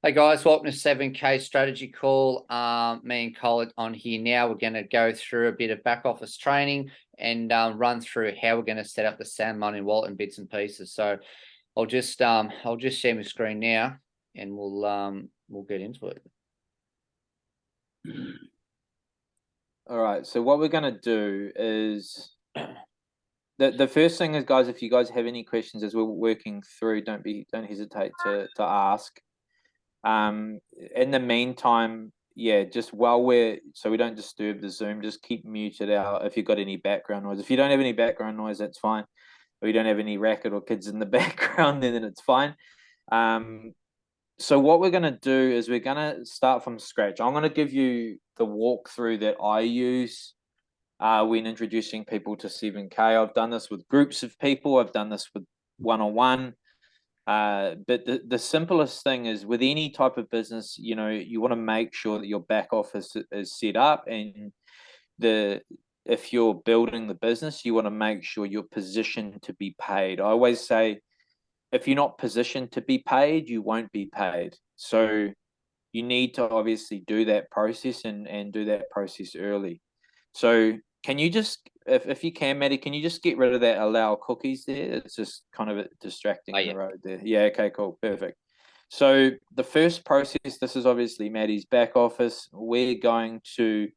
Hey guys, welcome to 7K Strategy Call. Me and Cole are on here now. We're going to go through a bit of back office training and run through how we're going to set up the Sand Money wallet and bits and pieces. So I'll just share my screen now and we'll get into it. All right. So what we're going to do is the first thing is, guys, if you guys have any questions as we're working through, don't hesitate to ask. In the meantime, yeah, just so we don't disturb the Zoom, just keep muted out if you've got any background noise. If you don't have any background noise, that's fine. Or you don't have any racket or kids in the background, then it's fine. So what we're going to do is we're going to start from scratch. I'm going to give you the walkthrough that I use when introducing people to 7K. I've done this with groups of people. I've done this with one-on-one. But the simplest thing is with any type of business, you want to make sure that your back office is set up, and if you're building the business, you want to make sure you're positioned to be paid. I always say, if you're not positioned to be paid, you won't be paid. So you need to obviously do that process and do that process early. So can you just, if you can, Maddie, can you just get rid of that allow cookies there? It's just kind of distracting in the road there. Yeah, okay, cool, perfect. So the first process, this is obviously Maddie's back office. We're going to,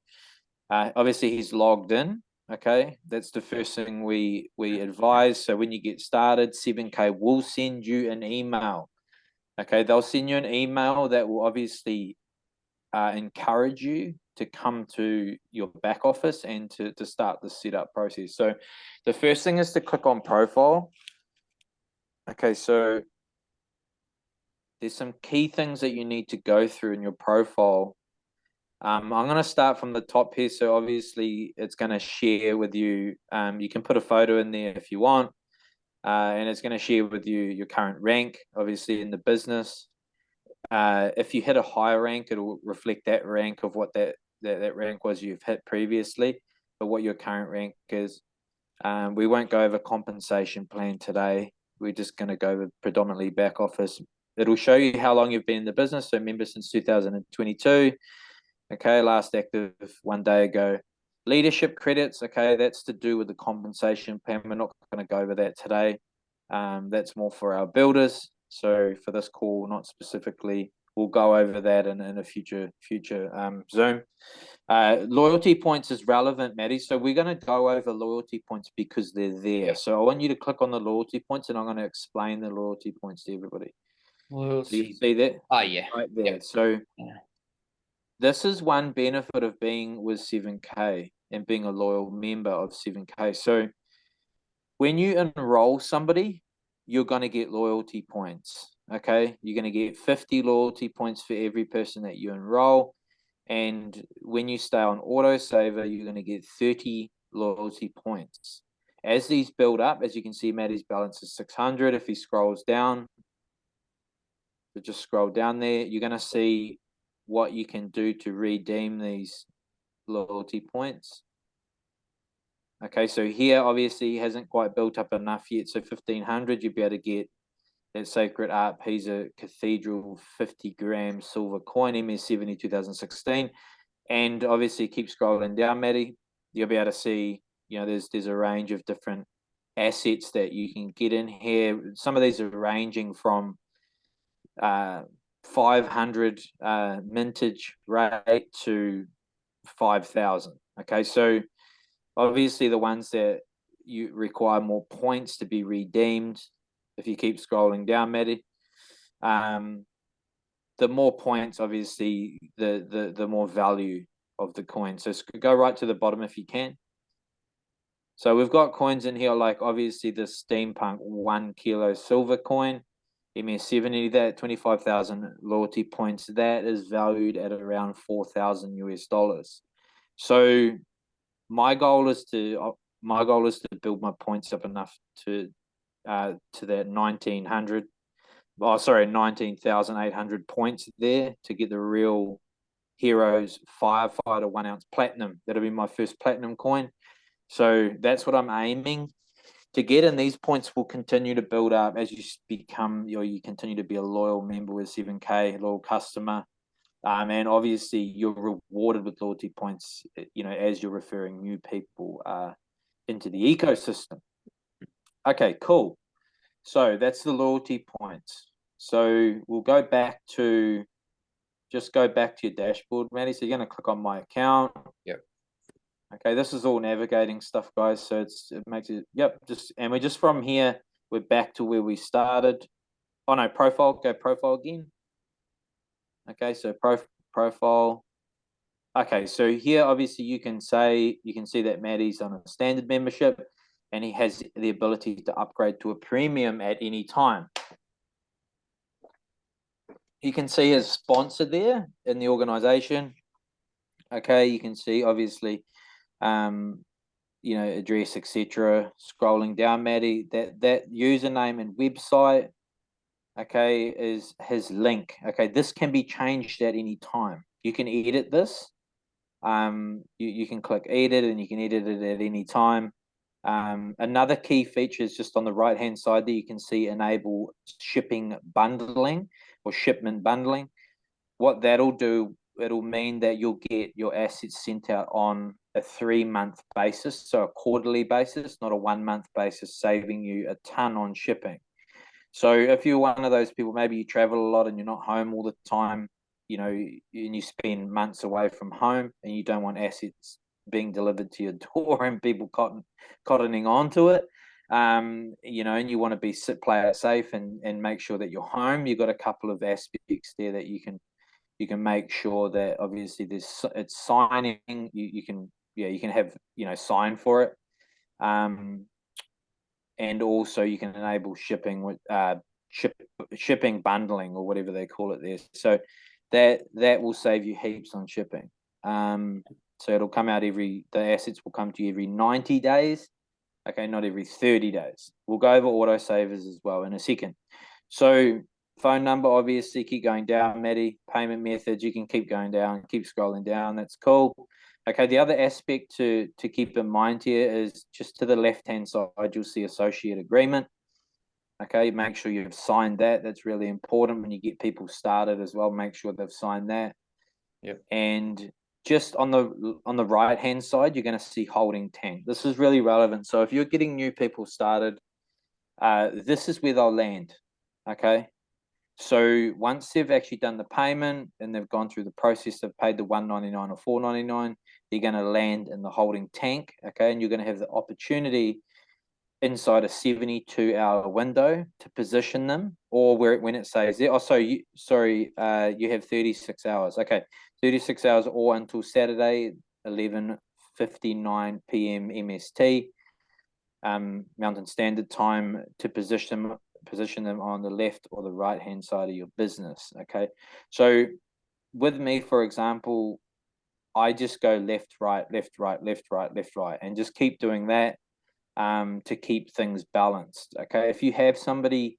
obviously he's logged in. Okay, that's the first thing we advise. So when you get started, 7K will send you an email. Okay, they'll send you an email that will obviously encourage you to come to your back office and to start the setup process. So the first thing is to click on profile. Okay, so there's some key things that you need to go through in your profile. I'm going to start from the top here. So obviously it's going to share with you. You can put a photo in there if you want. And it's going to share with you your current rank, obviously, in the business. If you hit a higher rank, it'll reflect that rank of what that rank was you've hit previously, but what your current rank is. We won't go over compensation plan today. We're just going to go over predominantly back office. It'll show you how long you've been in the business. So member since 2022. Okay, last active 1 day ago. Leadership credits, okay, that's to do with the compensation plan. We're not going to go over that today. That's more for our builders. So for this call, not specifically, we'll go over that in a future Zoom. Loyalty points is relevant, Maddie. So we're going to go over loyalty points because they're there. Yeah. So I want you to click on the loyalty points, and I'm going to explain the loyalty points to everybody. So you see that? Oh, yeah. Right there. Yep. So this is one benefit of being with 7K and being a loyal member of 7K. So when you enroll somebody, you're going to get loyalty points. Okay, you're going to get 50 loyalty points for every person that you enroll. And when you stay on autosaver, you're going to get 30 loyalty points. As these build up, as you can see, Maddie's balance is 600. If he scrolls down, so just scroll down there, you're going to see what you can do to redeem these loyalty points. Okay, so here obviously he hasn't quite built up enough yet. So 1500, you'd be able to get that Sacred Art Pisa Cathedral 50-gram silver coin, MS70 2016. And obviously keep scrolling down, Maddie. You'll be able to see, there's a range of different assets that you can get in here. Some of these are ranging from 500 mintage rate to 5,000. Okay, so obviously the ones that you require more points to be redeemed, if you keep scrolling down, Maddie, the more points, obviously, the more value of the coin. So go right to the bottom if you can. So we've got coins in here like obviously the Steampunk 1 kilo silver coin, MS70, that 25,000 loyalty points, that is valued at around 4,000 US dollars. So my goal is to build my points up enough to that 19,800 points there to get the real Heroes Firefighter 1 ounce platinum. That'll be my first platinum coin. So that's what I'm aiming to get in. These points will continue to build up as you become, you continue to be a loyal member with 7K, loyal customer. And obviously you're rewarded with loyalty points, as you're referring new people into the ecosystem. Okay, cool. So that's the loyalty points. So we'll go back to your dashboard, Maddie. So you're going to click on my account. Yep. Okay, this is all navigating stuff, guys. So it makes it, yep. And we're just from here, we're back to where we started. Oh no, profile. Go profile again. Okay, so profile. Okay, so here obviously you can see that Maddie's on a standard membership, and he has the ability to upgrade to a premium at any time. You can see his sponsor there in the organization. Okay, you can see obviously, address, etc. Scrolling down, Maddie, that username and website, okay, is his link. Okay, this can be changed at any time. You can edit this. You can click edit, and you can edit it at any time. Another key feature is just on the right hand side there. You can see enable shipping bundling or shipment bundling. What that'll do, it'll mean that you'll get your assets sent out on a 3-month basis, so a quarterly basis, not a 1-month basis, saving you a ton on shipping. So if you're one of those people, maybe you travel a lot and you're not home all the time, and you spend months away from home, and you don't want assets being delivered to your door and people cottoning onto it, and you want to play it safe and make sure that you're home. You've got a couple of aspects there that you can make sure that obviously it's signing. You can have sign for it, and also you can enable shipping with shipping bundling, or whatever they call it there. So that will save you heaps on shipping. So it'll come out the assets will come to you every 90 days. Okay, not every 30 days. We'll go over autosavers as well in a second. So phone number, obviously, keep going down, Maddie. Payment methods, you can keep going down, keep scrolling down. That's cool. Okay, the other aspect to keep in mind here is just to the left-hand side, you'll see associate agreement. Okay, make sure you've signed that. That's really important when you get people started as well. Make sure they've signed that. Yep. And just on the right-hand side, you're going to see holding tank. This is really relevant. So if you're getting new people started, this is where they'll land. Okay. So once they've actually done the payment and they've gone through the process, they've paid the $1.99 or $4.99, they're going to land in the holding tank. Okay. And you're going to have the opportunity inside a 72-hour window to position them, or when it says there. You have 36 hours. Okay. 36 hours or until Saturday, 11:59 p.m. MST, Mountain Standard Time, to position them on the left or the right hand side of your business. Okay, so with me, for example, I just go left, right, left, right, left, right, left, right, and just keep doing that to keep things balanced. Okay, if you have somebody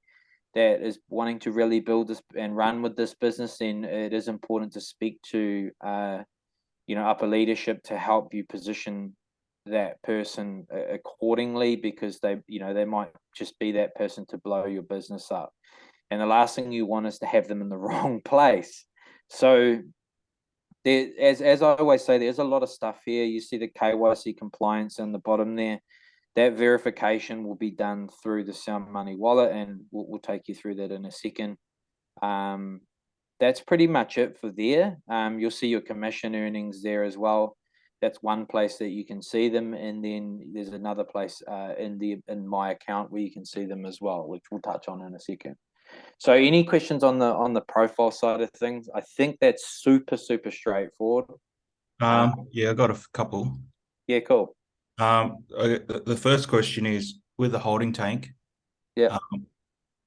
that is wanting to really build this and run with this business, then it is important to speak to upper leadership to help you position that person accordingly, because they might just be that person to blow your business up, and the last thing you want is to have them in the wrong place. So there, as I always say, there's a lot of stuff here. You see the KYC compliance on the bottom there. That verification will be done through the Sound Money wallet, and we'll take you through that in a second. That's pretty much it for there. You'll see your commission earnings there as well. That's one place that you can see them, and then there's another place in my account where you can see them as well, which we'll touch on in a second. So any questions on the profile side of things? I think that's super straightforward. Yeah, I got a couple. Yeah, cool. The first question is, with the holding tank, yeah,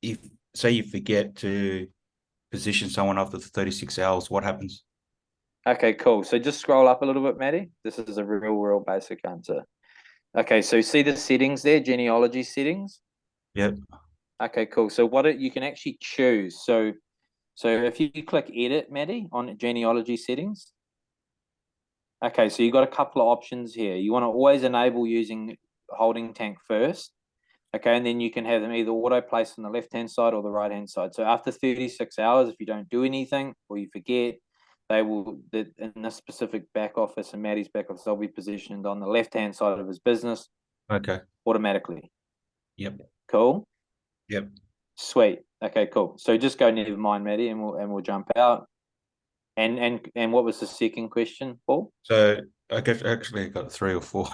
if say you forget to position someone after 36 hours, what happens? Okay, cool. So just scroll up a little bit, Maddie. This is a real basic answer. Okay, so see the settings there, genealogy settings? Yep. Okay, cool. So you can actually choose. So if you click edit, Maddie, on genealogy settings. Okay, so you've got a couple of options here. You want to always enable using holding tank first. Okay, and then you can have them either auto placed on the left-hand side or the right-hand side. So after 36 hours, if you don't do anything or you forget, they will, in this specific back office, and Maddie's back office, they'll be positioned on the left-hand side of his business Okay. automatically. Yep. Cool. Yep. Sweet. Okay, cool. So just go never mind, Maddie, and we'll jump out. And what was the second question, Paul? So I guess actually I got 3 or 4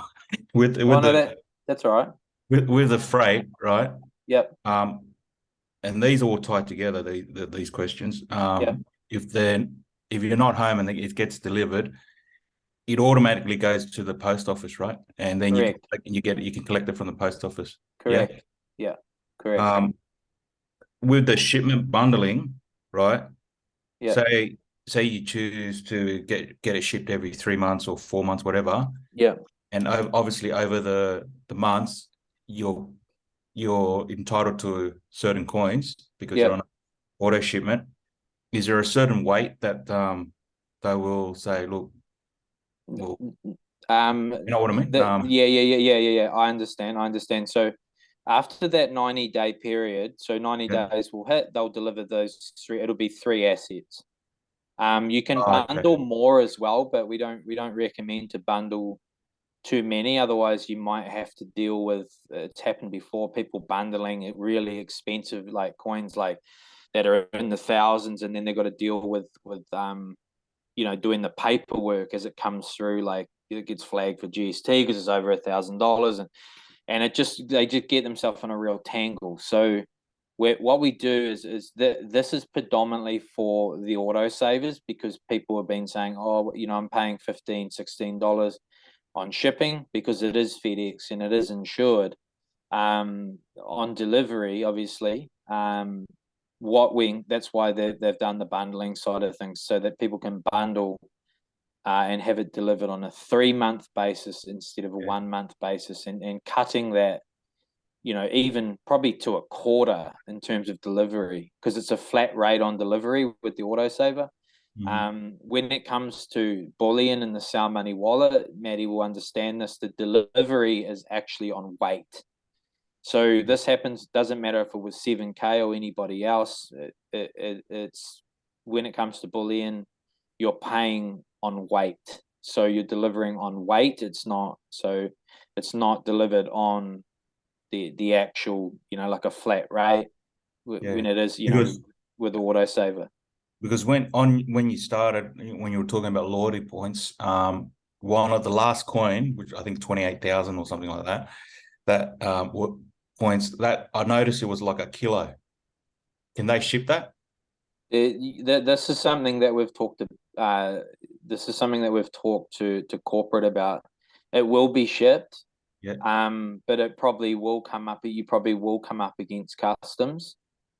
with Oh, no, the that's all right. with the freight, right? Yep. And these all tie together. These questions. Yep. If you're not home and it gets delivered, it automatically goes to the post office, right? And then Correct. you can collect it from the post office. Correct. Yeah. Correct. Yeah. With the shipment bundling, right? Yeah. Say you choose to get it shipped every 3 months or 4 months, whatever. Yeah. And obviously over the months, you're entitled to certain coins because you're on auto shipment. Is there a certain weight that they will say, look, well, you know what I mean? Yeah. I understand. So after that 90-day period, so 90 days will hit, they'll deliver those three. It'll be 3 assets. You can bundle more as well, but we don't recommend to bundle too many. Otherwise, you might have to deal with. It's happened before. People bundling it really expensive, like coins, like that are in the thousands, and then they've got to deal with doing the paperwork as it comes through. Like it gets flagged for GST because it's over $1,000, and they just get themselves in a real tangle. So what we do is that this is predominantly for the auto savers, because people have been saying, oh, I'm paying $15-16 on shipping because it is FedEx and it is insured. On delivery, obviously, that's why they've done the bundling side of things, so that people can bundle and have it delivered on a 3-month basis instead of a 1-month basis, and cutting that, even probably to a quarter in terms of delivery, because it's a flat rate on delivery with the autosaver. When it comes to bullion and the Sal Money wallet, Maddie will understand this. The delivery is actually on weight. So this happens, doesn't matter if it was 7K or anybody else. It's when it comes to bullion, you're paying on weight. So you're delivering on weight. It's not delivered on the actual, like a flat rate when it is, with the autosaver. Because when you started, when you were talking about loyalty points, one of the last coin, which I think 28,000 or something like that points that I noticed it was like a kilo. Can they ship that? This is something that we've talked to. This is something that we've talked to corporate about. It will be shipped. Yeah. But it probably will come up. You probably will come up against customs.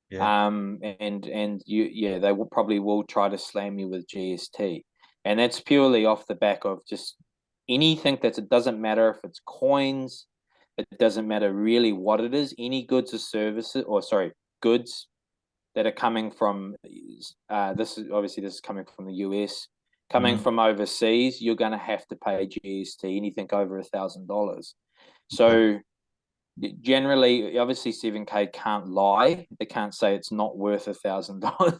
Yeah. And they will probably try to slam you with GST, and that's purely off the back of just anything it doesn't matter if it's coins, it doesn't matter really what it is. Any goods or services, goods that are coming from this is coming from the US, coming from overseas, you're going to have to pay GST, anything over $1,000. So generally, obviously 7K can't lie. They can't say it's not worth $1,000.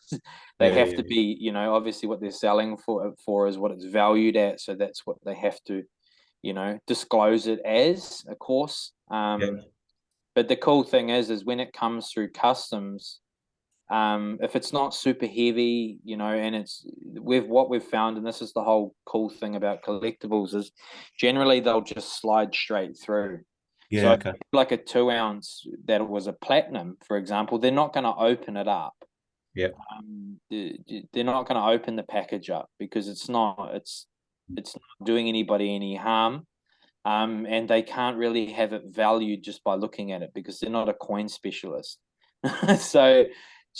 They have to be, obviously what they're selling for is what it's valued at. So that's what they have to, disclose it as, of course. But the cool thing is when it comes through customs, if it's not super heavy, and it's what we've found, and this is the whole cool thing about collectibles, is generally they'll just slide straight through. So like a 2 ounce that it was a platinum, for example, they're not going to open it up. Yeah. They're not going to open the package up because it's not doing anybody any harm. And they can't really have it valued just by looking at it because they're not a coin specialist. So,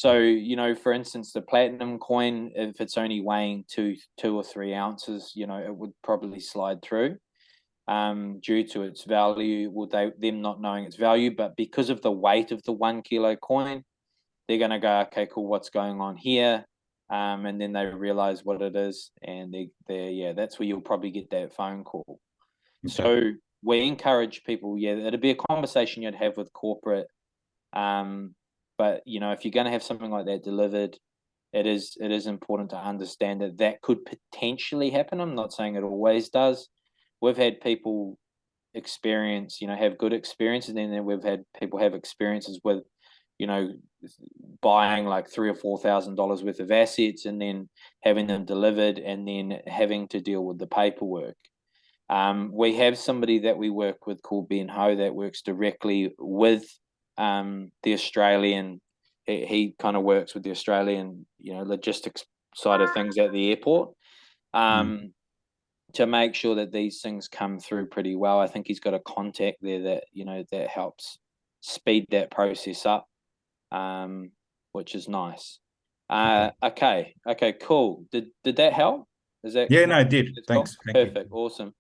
for instance, the platinum coin, if it's only weighing 2 or 3 ounces, it would probably slide through. Due to its value, them not knowing its value, but because of the weight of the 1 kilo coin, they're going to go, okay, cool, what's going on here? And then they realize what it is, and that's where you'll probably get that phone call. So we encourage people, it'd be a conversation you'd have with corporate. But you know, if you're going to have something like that delivered, it is important to understand that could potentially happen. I'm not saying it always does. We've had people experience, have good experiences, and then we've had people have experiences with, buying like $3,000 or $4,000 worth of assets and then having them delivered and then having to deal with the paperwork. We have somebody that we work with called Ben Ho that works directly with the Australian. He kind of works with the Australian, logistics side of things at the airport, to make sure that these things come through pretty well. I think he's got a contact there that that helps speed that process up, which is nice. Okay, cool. Did that help? Is that No, it did. Thanks. Cool? Perfect. Awesome.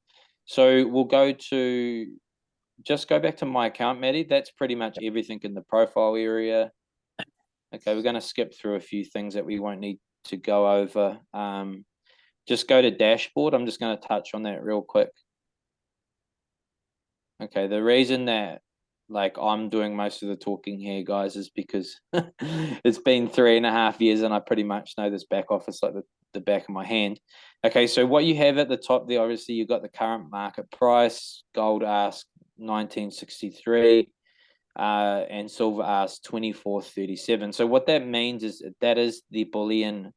So we'll go back to my account, Maddie. That's pretty much everything in the profile area. Okay, we're going to skip through a few things that we won't need to go over. Just go to dashboard. I'm just going to touch on that real quick. Okay, the reason that I'm doing most of the talking here, guys, is because it's been 3.5 years and I pretty much know this back office like the back of my hand. Okay, so what you have at the top there, obviously you've got the current market price. Gold ask 1963 and silver ask 24.37. So what that means is that is the bullion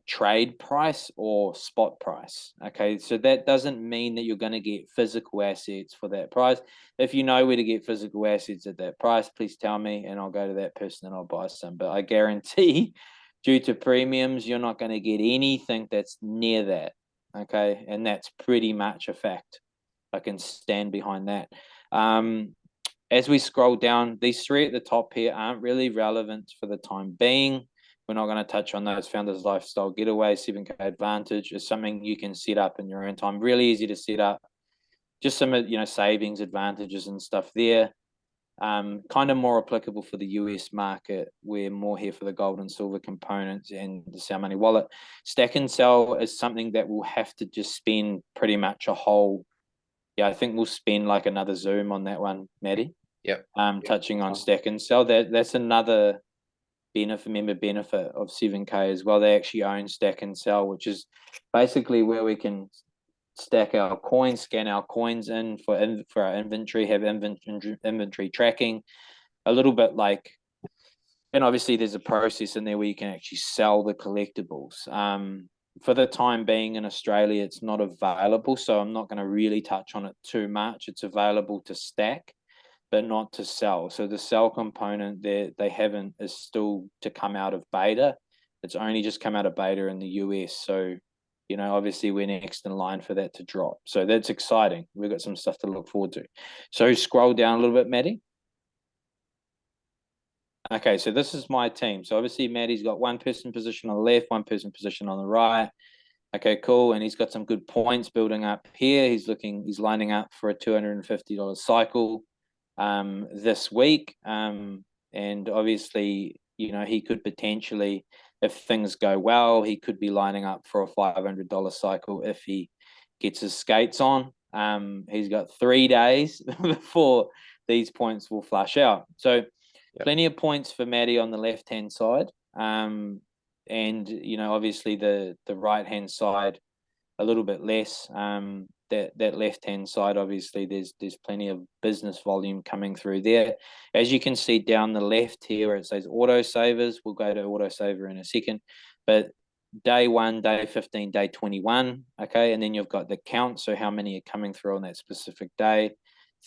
trade price or spot price. Okay, so that doesn't mean that you're going to get physical assets for that price. If you know where to get physical assets at that price, please tell me and I'll go to that person and I'll buy some. But I guarantee due to premiums, you're not going to get anything that's near that. Okay, and that's pretty much a fact. I can stand behind that. As we scroll down, these three at the top here aren't really relevant for the time being. We're not going to touch on those. Founders Lifestyle Getaway, 7K Advantage is something you can set up in your own time. Really easy to set up. Just some, savings advantages and stuff there. Kind of more applicable for the US market. We're more here for the gold and silver components and the Sell Money Wallet. Stack and sell is something that we'll have to just spend pretty much a whole. I think we'll spend like another Zoom on that one, Maddie. Yep. Touching on stack and sell. That's another benefit of 7K as well. They actually own Stack and Sell, which is basically where we can stack our coins, scan our coins in for our inventory, have inventory tracking, a little bit like, and obviously there's a process in there where you can actually sell the collectibles. For the time being in Australia, it's not available, so I'm not going to really touch on it too much. It's available to stack, but not to sell. So the sell component there, they haven't, is still to come out of beta. It's only just come out of beta in the US. So, obviously we're next in line for that to drop. So that's exciting. We've got some stuff to look forward to. So scroll down a little bit, Maddie. Okay, so this is my team. So obviously Maddie's got one person position on the left, one person position on the right. Okay, cool. And he's got some good points building up here. He's lining up for a $250 cycle this week. And obviously, he could potentially, if things go well, he could be lining up for a $500 cycle if he gets his skates on. He's got 3 days before these points will flush out. So plenty of points for Maddie on the left-hand side. And, obviously the right-hand side, a little bit less. That left-hand side, obviously, there's plenty of business volume coming through there. As you can see down the left here, where it says auto savers, we'll go to auto saver in a second. But day 1, day 15, day 21, okay, and then you've got the count, so how many are coming through on that specific day.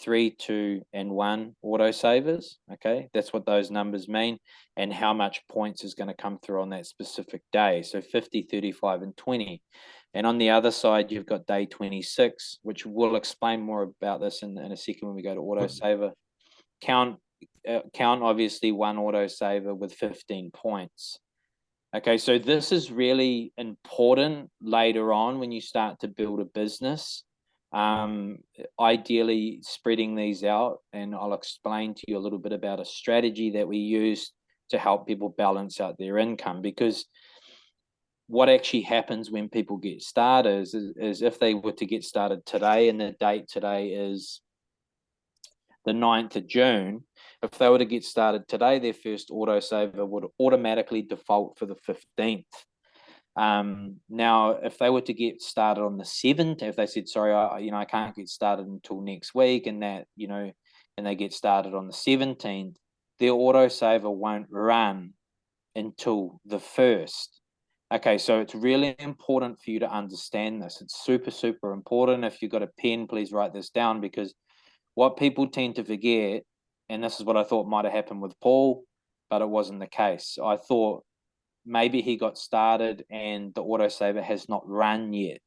3, 2, and 1 auto savers, okay, that's what those numbers mean, and how much points is going to come through on that specific day. So 50, 35, and 20. And on the other side, you've got day 26, which we'll explain more about this in a second when we go to auto saver. Count obviously 1 auto saver with 15 points. Okay, so this is really important later on when you start to build a business. Ideally spreading these out, and I'll explain to you a little bit about a strategy that we use to help people balance out their income, because what actually happens when people get started is if they were to get started today, and the date today is the 9th of June, if they were to get started today, their first autosaver would automatically default for the 15th. Now, if they were to get started on the 7th, if they said, sorry, I can't get started until next week, and that, and they get started on the 17th, their autosaver won't run until the 1st. Okay, so it's really important for you to understand this. It's super, super important. If you've got a pen, please write this down, because what people tend to forget, and this is what I thought might have happened with Paul, but it wasn't the case. I thought maybe he got started and the autosaver has not run yet.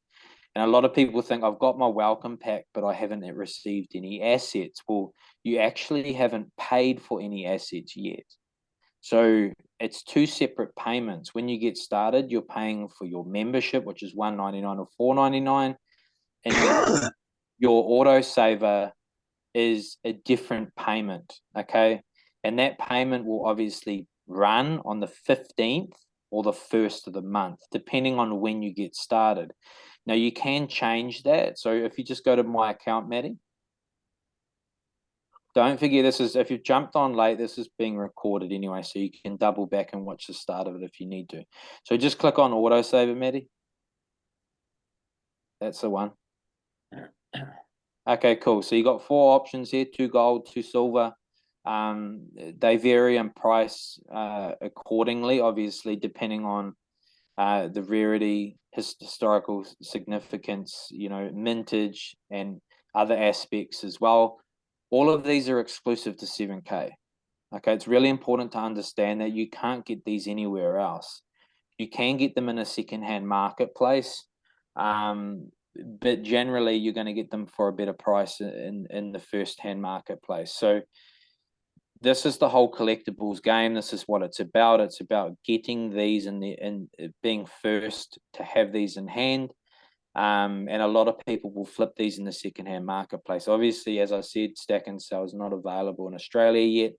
And a lot of people think, I've got my welcome pack, but I haven't received any assets. Well, you actually haven't paid for any assets yet. So it's two separate payments. When you get started, you're paying for your membership, which is $1.99 or $4.99, and your autosaver is a different payment, okay? And that payment will obviously run on the 15th or the 1st of the month, depending on when you get started. Now, you can change that. So if you just go to my account, Maddie, don't forget, this is, if you've jumped on late, this is being recorded anyway, so you can double back and watch the start of it if you need to. So just click on autosaver, Maddie. That's the one. Okay, cool. So you got 4 options here: 2 gold, 2 silver. They vary in price accordingly, obviously, depending on the rarity, historical significance, mintage, and other aspects as well. All of these are exclusive to 7K. Okay, it's really important to understand that you can't get these anywhere else. You can get them in a secondhand marketplace, but generally you're going to get them for a better price in the first-hand marketplace. So this is the whole collectibles game. This is what it's about. It's about getting these and being first to have these in hand. And a lot of people will flip these in the secondhand marketplace. Obviously, as I said, Stack and Sell is not available in Australia yet,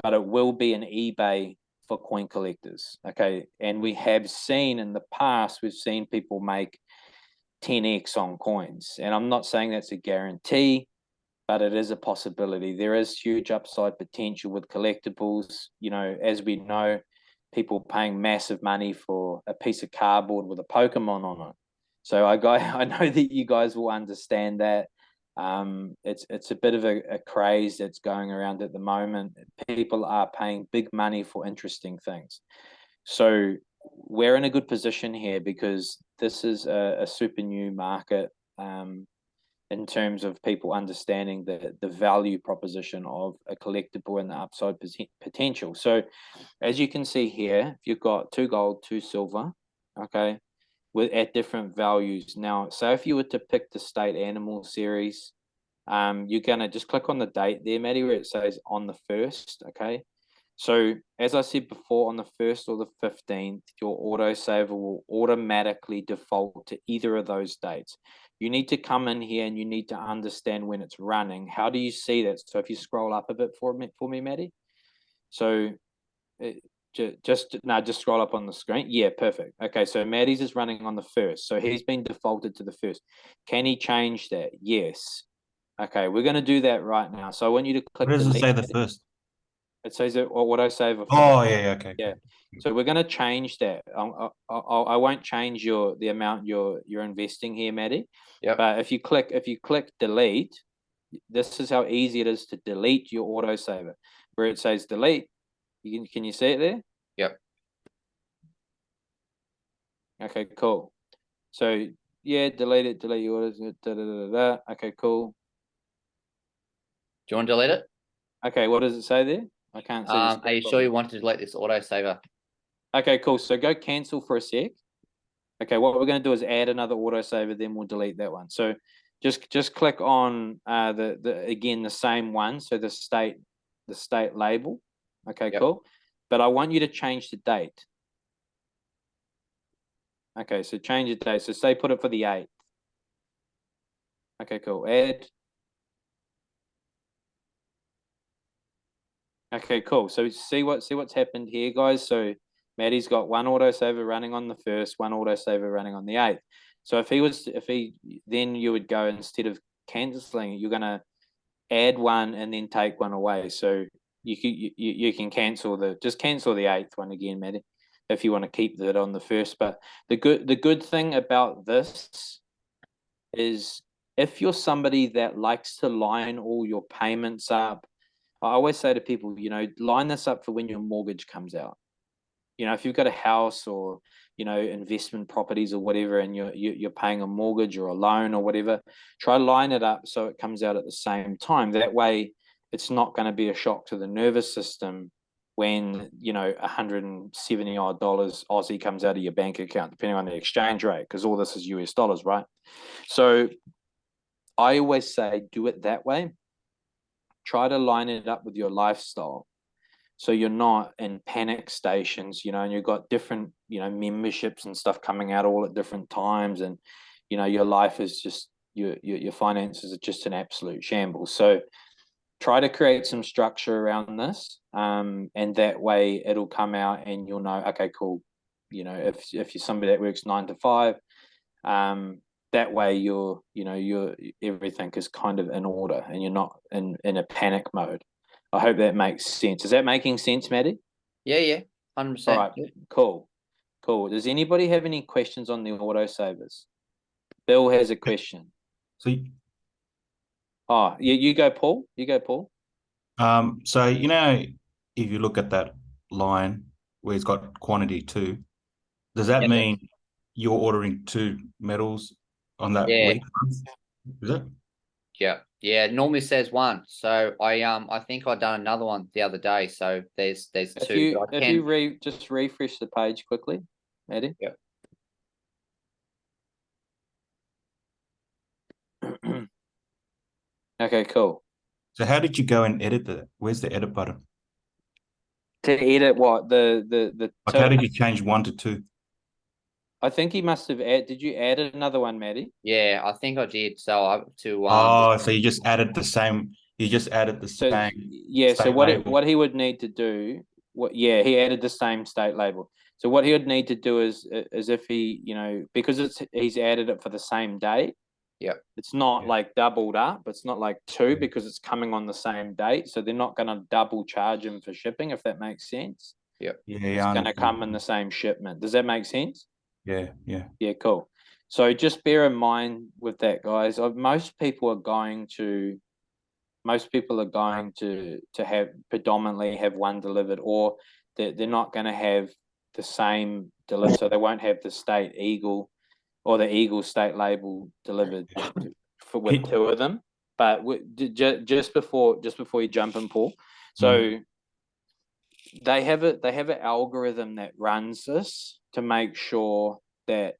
but it will be an eBay for coin collectors. Okay, and we have seen in the past, we've seen people make 10x on coins, and I'm not saying that's a guarantee, but it is a possibility. There is huge upside potential with collectibles. As we know, people paying massive money for a piece of cardboard with a Pokemon on it. So I know that you guys will understand that. It's a bit of a craze that's going around at the moment. People are paying big money for interesting things. So we're in a good position here because this is a super new market in terms of people understanding the value proposition of a collectible and the upside potential. So as you can see here, if you've got 2 gold, 2 silver, okay, at different values. Now, so if you were to pick the state animal series, you're going to just click on the date there, Maddie, where it says on the 1st, okay? So as I said before, on the 1st or the 15th, your autosaver will automatically default to either of those dates. You need to come in here and you need to understand when it's running. How do you see that? So if you scroll up a bit for me, Maddie. So just scroll up on the screen. Yeah, perfect. Okay, so Maddie's is running on the 1st. So he's been defaulted to the 1st. Can he change that? Yes. Okay, we're going to do that right now. So I want you to click. What does it say the 1st? It says it autosaver. Oh, yeah, okay. Yeah. So we're going to change that. I won't change the amount you're investing here, Maddie. Yeah. But if you click delete, this is how easy it is to delete your autosaver. Where it says delete, can you see it there? Yep. Okay, cool. So yeah, delete it, delete your orders. Okay, cool. Do you want to delete it? Okay, what does it say there? I can't see. Are you sure you want to delete this autosaver? Okay, cool. So go cancel for a sec. Okay, what we're going to do is add another autosaver, then we'll delete that one. So just click on again the same one. So the state label. Okay, yep. Cool. But I want you to change the date. Okay, so change the date. So say put it for the 8th. Okay, cool. Add. Okay, cool. So see what's happened here, guys. So Maddie's got one autosaver running on the 1st, one autosaver running on the 8th. So then you would go, instead of cancelling, you're going to add one and then take one away. So you can cancel the 8th one again, Maddie, if you want to keep that on the 1st. But the good thing about this is, if you're somebody that likes to line all your payments up, I always say to people, line this up for when your mortgage comes out. If you've got a house or, investment properties or whatever, and you're paying a mortgage or a loan or whatever, try to line it up so it comes out at the same time. That way, it's not going to be a shock to the nervous system when, $170 odd Aussie comes out of your bank account, depending on the exchange rate, because all this is US dollars, right? So I always say, do it that way. Try to line it up with your lifestyle, so you're not in panic stations, and you've got different, memberships and stuff coming out all at different times, and your life is just your finances are just an absolute shambles. So try to create some structure around this, and that way it'll come out, and you'll know, okay, cool. If you're somebody that works 9 to 5, that way you're everything is kind of in order, and you're not in a panic mode. I hope that makes sense. Is that making sense, Maddie? Yeah, 100%. All right, cool. Does anybody have any questions on the autosavers? Bill has a question. So, you go, Paul. so if you look at that line where it's got quantity 2, does that mean you're ordering 2 metals on that week? Is it? Yeah. It normally says 1. So I think I done another one the other day. So there's 2. If you just refresh the page quickly, Maddie. Yeah. Okay, cool. So how did you go and edit that? Where's the edit button? To edit what? The how did you change 1 to 2? I think he must have did you add another one, Maddie? Yeah, I think I did. So up to so you just added the same. You just added the same. Yeah. So what he would need to do, he added the same state label. So what he would need to do is if he, because he's added it for the same date. Yeah. It's not like doubled up. It's not like 2 because it's coming on the same date. So they're not going to double charge him for shipping, if that makes sense. Yeah. It's going to come in the same shipment. Does that make sense? Yeah. Yeah, cool. So just bear in mind with that, guys. Most people are going to have predominantly have one delivered, or they're not going to have the same delivered, so they won't have the state eagle or the eagle state label delivered with 2 of them. But just before you jump in, Paul, so they have an algorithm that runs this to make sure that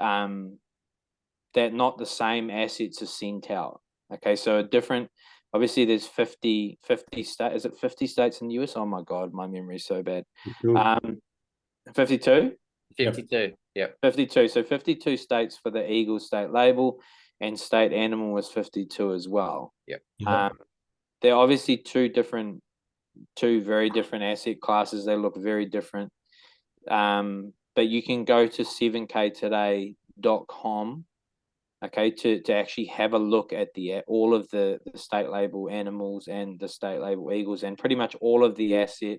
that not the same assets are sent out. Okay, so obviously there's 50 states. Is it 50 states in the US? Oh my God, my memory is so bad. 52? 52. Yep. 52. So 52 states for the Eagle state label, and state animal was 52 as well. Yep. They're obviously two very different asset classes. They look very different. But you can go to 7ktoday.com, okay, to actually have a look at all of the state label animals and the state label eagles, and pretty much all of the asset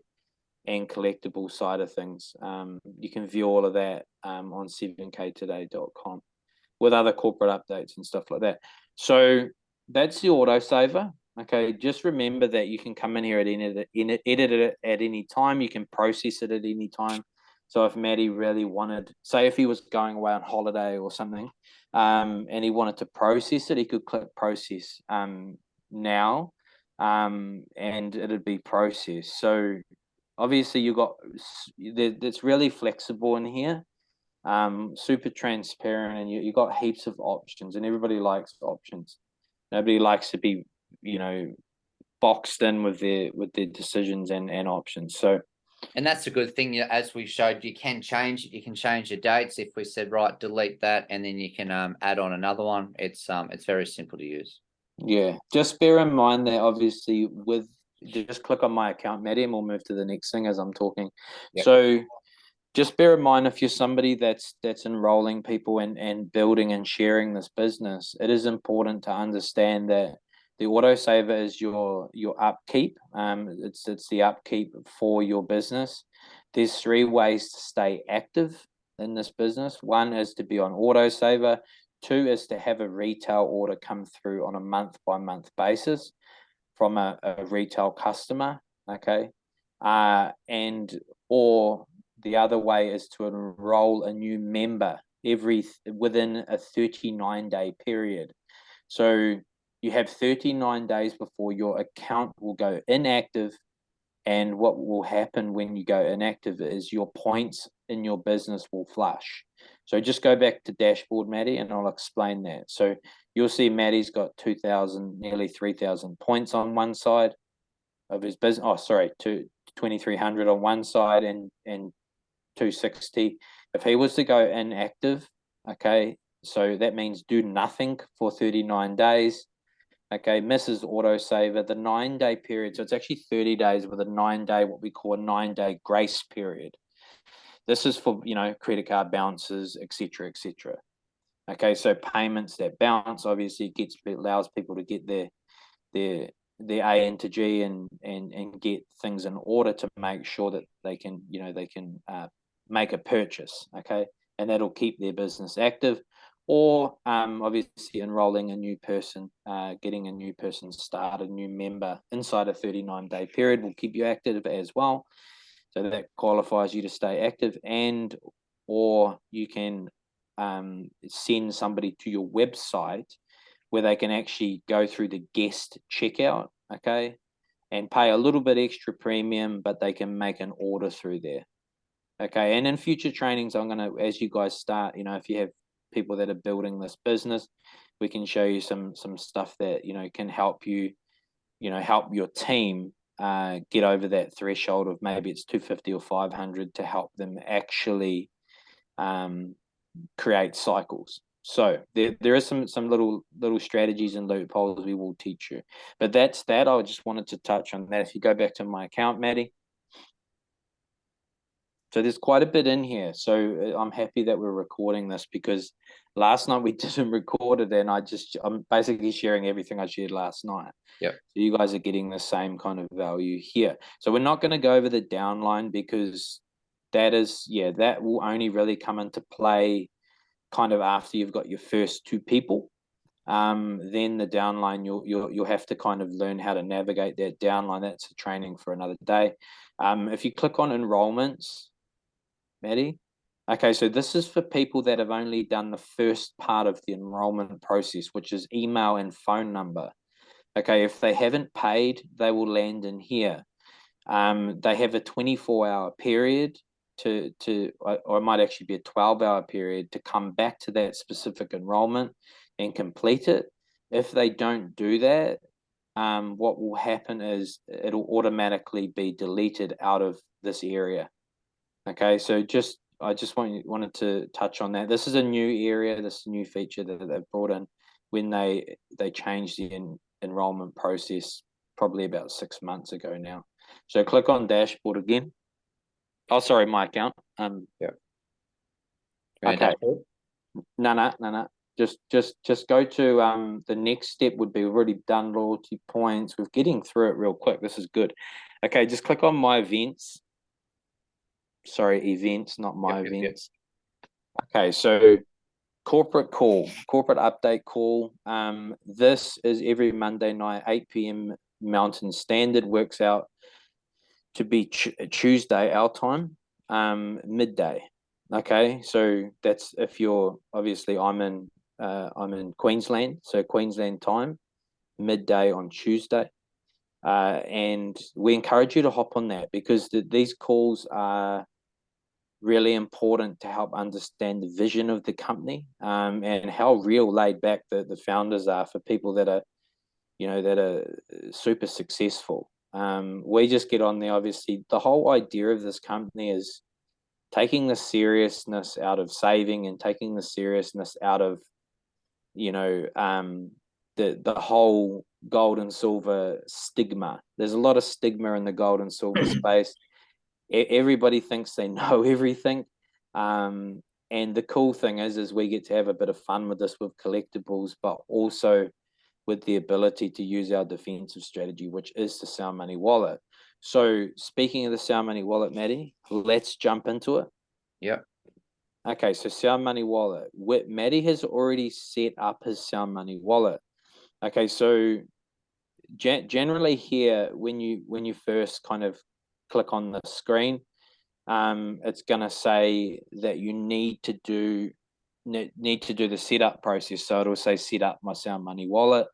and collectible side of things. You can view all of that on 7ktoday.com with other corporate updates and stuff like that. So that's the autosaver. Okay, just remember that you can come in here edit it at any time. You can process it at any time. So if Maddie really wanted, say if he was going away on holiday or something, and he wanted to process it, he could click process now, and it'd be processed. So obviously it's really flexible in here, super transparent, and you got heaps of options, and everybody likes options. Nobody likes to be, boxed in with their decisions and options. So. And that's a good thing. As we showed, you can change your dates. If we said, right, delete that, and then you can add on another one. It's very simple to use. Yeah, just bear in mind that obviously just click on my account, Maddie, and we'll move to the next thing as I'm talking. Yep. So just bear in mind, if you're somebody that's enrolling people and building and sharing this business, it is important to understand that the autosaver is your upkeep. It's the upkeep for your business. There's 3 ways to stay active in this business. 1 is to be on autosaver. 2 is to have a retail order come through on a month-by-month basis from a retail customer. Okay, or the other way is to enroll a new member within a 39-day period. So you have 39 days before your account will go inactive, and what will happen when you go inactive is your points in your business will flush. So just go back to dashboard, Maddie, and I'll explain that. So you'll see Maddie's got 2,000, nearly 3,000 points on one side of his business. Oh, sorry, 2,300 on one side and 260. If he was to go inactive, okay, so that means do nothing for 39 days. Okay, misses autosaver, the 9-day period. So it's actually 30 days with a 9-day, what we call a 9-day grace period. This is for, credit card bounces, etc., etc. Okay, so payments that bounce obviously allows people to get their A into G and get things in order to make sure that they can make a purchase. Okay, and that'll keep their business active. Or obviously enrolling a new person, getting a new person started, a new member inside a 39-day period will keep you active as well. So that qualifies you to stay active, or you can send somebody to your website where they can actually go through the guest checkout, okay, and pay a little bit extra premium, but they can make an order through there. Okay, and in future trainings, I'm going to, as you guys start, if you have people that are building this business, we can show you some stuff that can help you, help your team get over that threshold of maybe it's 250 or 500 to help them actually create cycles. So there is some little strategies and loopholes we will teach you, but that's that. I just wanted to touch on that. If you go back to my account, Maddie. So there's quite a bit in here. So I'm happy that we're recording this, because last night we didn't record it, and I'm basically sharing everything I shared last night. Yeah. So you guys are getting the same kind of value here. So we're not going to go over the downline, because that will only really come into play kind of after you've got your first 2 people. Then the downline, you'll have to kind of learn how to navigate that downline. That's a training for another day. If you click on enrollments, Maddie. Okay, so this is for people that have only done the first part of the enrollment process, which is email and phone number. Okay, if they haven't paid, they will land in here. They have a 24-hour period or it might actually be a 12-hour period to come back to that specific enrollment and complete it. If they don't do that, what will happen is it'll automatically be deleted out of this area. Okay, so I just wanted to touch on that. This is a new area. This is a new feature that they've brought in when they changed the enrollment process probably about 6 months ago now. So click on dashboard again. Oh, sorry, my account. Yeah. Okay. No. Just go to the next step would be, we've already done loyalty points. We're getting through it real quick. This is good. Okay, just click on my events. Sorry, events, not my events. Okay, so corporate update call. This is every Monday night, 8 p.m. Mountain Standard, works out to be Tuesday our time, midday. Okay, so that's if you're obviously I'm in Queensland, so Queensland time, midday on Tuesday. And we encourage you to hop on that, because these calls are really important to help understand the vision of the company, and how real laid back the founders are for people that are super successful. We just get on there. Obviously, the whole idea of this company is taking the seriousness out of saving and taking the seriousness out of the whole gold and silver stigma. There's a lot of stigma in the gold and silver space. everybody thinks they know everything. And the cool thing is we get to have a bit of fun with this with collectibles, but also with the ability to use our defensive strategy, which is the Sound Money wallet. So speaking of the Sound Money wallet, Maddie, let's jump into it. Yep. Okay, so Sound Money wallet. Maddie has already set up his Sound Money wallet. Okay, so generally here, when you first kind of click on the screen, it's gonna say that you need to do the setup process. So it'll say set up my Sound Money wallet.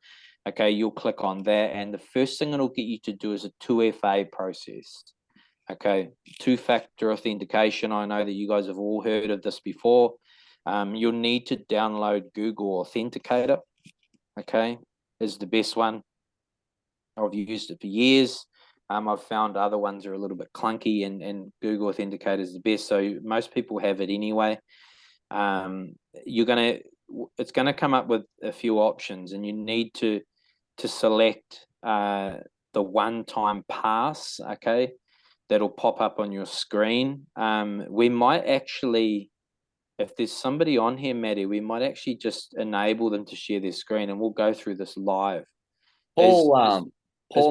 Okay, you'll click on that, and the first thing it'll get you to do is a 2FA process. Okay, two-factor authentication. I know that you guys have all heard of this before. You'll need to download Google Authenticator. Okay, is the best one. I've used it for years. I've found other ones are a little bit clunky, and Google Authenticator is the best. So most people have it anyway. It's gonna come up with a few options, and you need to select the one-time pass. Okay, that'll pop up on your screen. We might actually, if there's somebody on here, Maddie, we might actually just enable them to share their screen, and we'll go through this live. Paul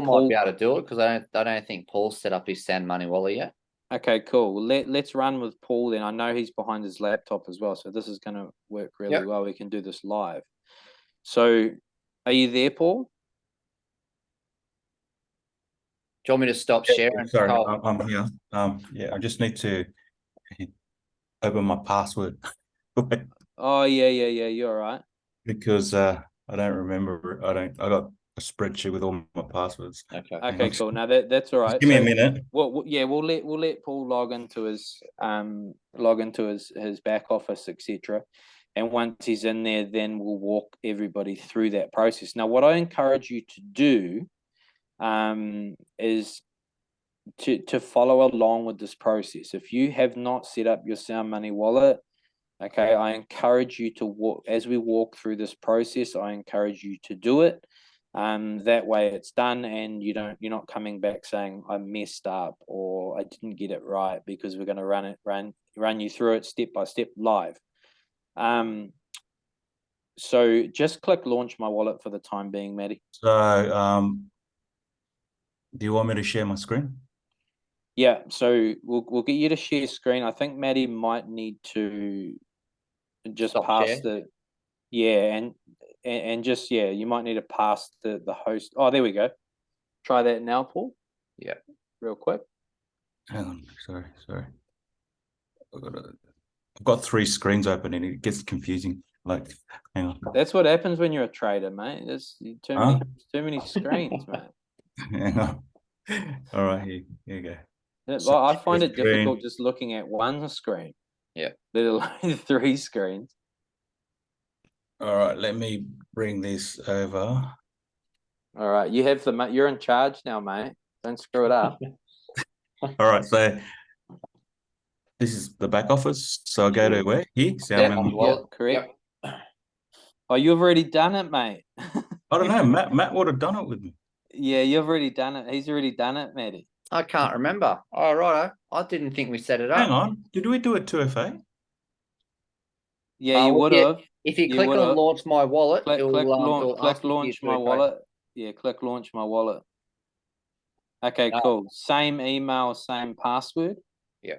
might be able to do it because I don't think Paul's set up his Sound Money wallet yet. Okay, cool. Let's run with Paul then. I know he's behind his laptop as well, so this is going to work really well. We can do this live. So, are you there, Paul? Do you want me to stop sharing? Sorry, I'm here. Yeah, I just need to open my password. Oh yeah, you're all right. Because I don't remember. I got a spreadsheet with all my passwords. Okay, cool. Now that's all right. Just give me a minute. We'll let Paul log into his back office, etc. And once he's in there, then we'll walk everybody through that process. Now, what I encourage you to do is to follow along with this process. If you have not set up your Sound Money wallet, okay, I encourage you to walk as we walk through this process. I encourage you to do it. That way it's done, and you're not coming back saying I messed up or I didn't get it right, because we're going to run you through it step by step live. So just click launch my wallet for the time being, Maddie. So do you want me to share my screen? Yeah, so we'll get you to share screen. I think Maddie might need to just pass the and just you might need to pass the host. Oh, there we go. Try that now, Paul. Yeah, real quick. Hang on, sorry. I've got 3 screens open and it gets confusing. Like, hang on. That's what happens when you're a trader, mate. There's too many screens, mate. Hang on. All right, here you go. Well, I find it difficult just looking at one screen. Yeah. Let alone 3 screens. All right, let me bring this over. All right, you're in charge now, mate. Don't screw it up. All right, so this is the back office. So I go to where? Here? Sound Money wallet, correct. Yep. Oh, you've already done it, mate. I don't know. Matt would have done it with me. Yeah, you've already done it. He's already done it, Matty. I can't remember. Oh, right. I didn't think we set it up. Hang on. Did we do it 2FA? Yeah, you would have. If you click on launch my wallet, click launch my wallet. Yeah, click launch my wallet. Okay, cool. Same email, same password. Yeah.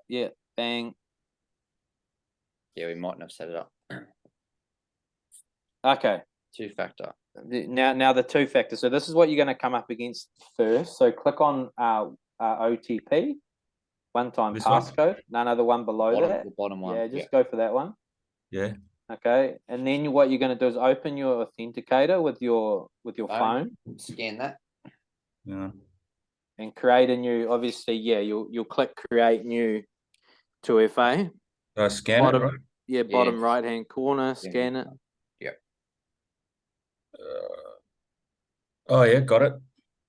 Yeah. Bang. Yeah, we mightn't have set it up. Okay. 2-factor. Now the 2-factor. So this is what you're going to come up against first. So click on OTP, one-time passcode. No, the one below that. The bottom one. Yeah, just go for that one. Yeah. Okay, and then what you're going to do is open your authenticator with your phone. Scan that. Yeah. And create a new. Obviously, you'll click create new 2FA. Scan it, right? Yeah, bottom right-hand corner. Scan it. Yep. Oh yeah, got it.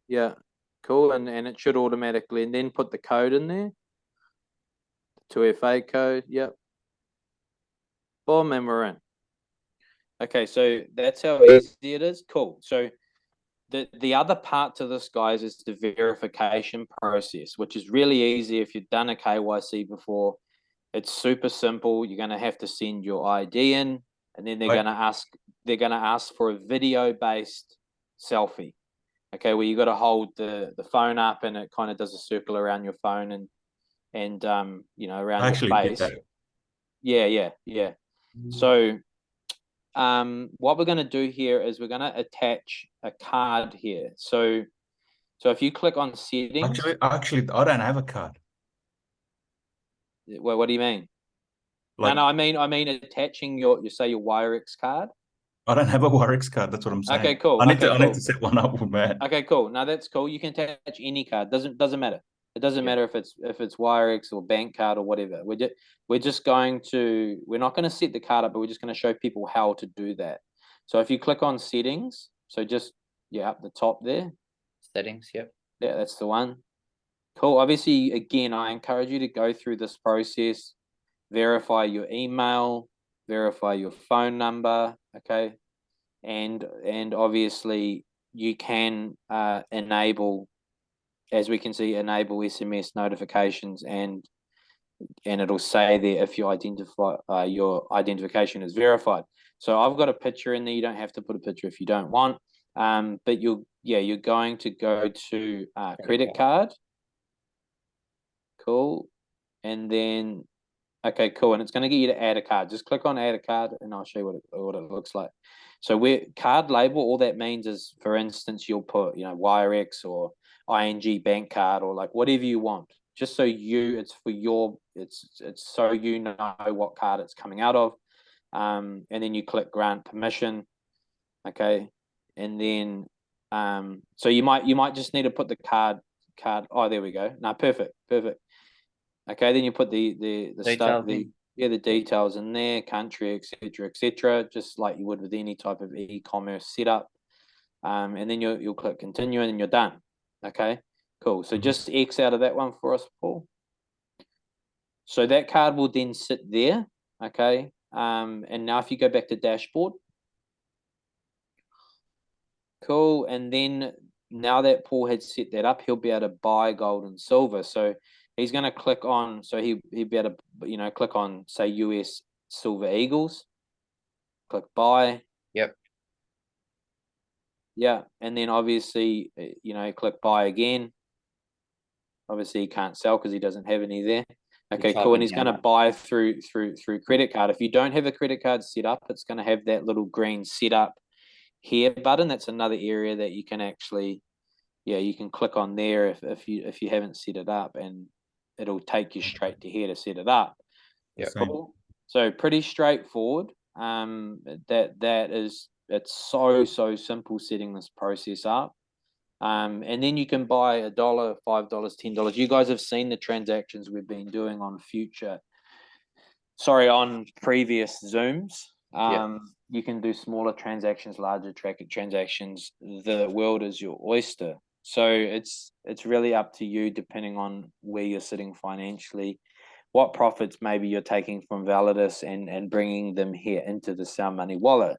Yeah, cool, and it should automatically, and then put the code in there. 2FA code. Yep. Boom, and we're in. Okay, so that's how easy it is. Cool. So the other part to this, guys, is the verification process, which is really easy if you've done a KYC before. It's super simple. You're going to have to send your ID in, and then they're Right. going to ask for a video-based selfie. Okay, where you got to hold the phone up, and it kind of does a circle around your phone and you know, around I actually your did face. that. Yeah. So what we're going to do here is we're going to attach a card here. So if you click on settings, Actually, I don't have a card. well, what do you mean? Like, No, I mean attaching your Wirex card. I don't have a Warex card. That's what I'm saying. Okay, cool. I need Okay, I need to set one up with Matt. Okay, cool. Now that's cool. You can attach any card. Doesn't matter. It doesn't Yeah. matter if it's Wirex or bank card or whatever. We're just going to, we're not going to set the card up, but we're just going to show people how to do that. So if you click on settings, so just up the top there. Settings, yep. Yeah, that's the one. Cool. Obviously, again, I encourage you to go through this process, verify your email, verify your phone number, okay? And obviously you can enable, as we can see, enable SMS notifications, and it'll say there if you identify your identification is verified. So I've got a picture in there. You don't have to put a picture if you don't want. But you're going to go to credit card. Cool. And then okay, cool. And it's going to get you to add a card. Just click on add a card, and I'll show you what it looks like. So where card label, all that means is, for instance, you'll put, you know, Wirex or ING bank card, or like whatever you want, just so it's for your, it's so you know what card it's coming out of. And then you click grant permission. Okay. And then so you might just need to put the card. Oh, there we go. No, perfect. Okay, then you put the stuff, the details in there, country, etc., just like you would with any type of e-commerce setup. And then you'll click continue, and then you're done. Okay, cool. So just X out of that one for us, Paul. So that card will then sit there. Okay. And now if you go back to dashboard, cool. And then now that Paul had set that up, he'll be able to buy gold and silver. So he's going to click on, so he'd be able to, you know, click on, say, US Silver Eagles, click buy. Yep. Yeah. And then obviously, you know, click buy again. Obviously he can't sell because he doesn't have any there. Okay, cool. And he's going to buy through credit card. If you don't have a credit card set up, it's going to have that little green setup here button. That's another area that you can actually, you can click on there if you haven't set it up, and it'll take you straight to here to set it up. Yeah. Cool. So pretty straightforward. It's so simple setting this process up. And then you can buy $1, $5, $10. You guys have seen the transactions we've been doing on previous Zooms. You can do smaller transactions, larger transactions. The world is your oyster. So it's really up to you, depending on where you're sitting financially, what profits maybe you're taking from Validus and bringing them here into the Sound Money wallet.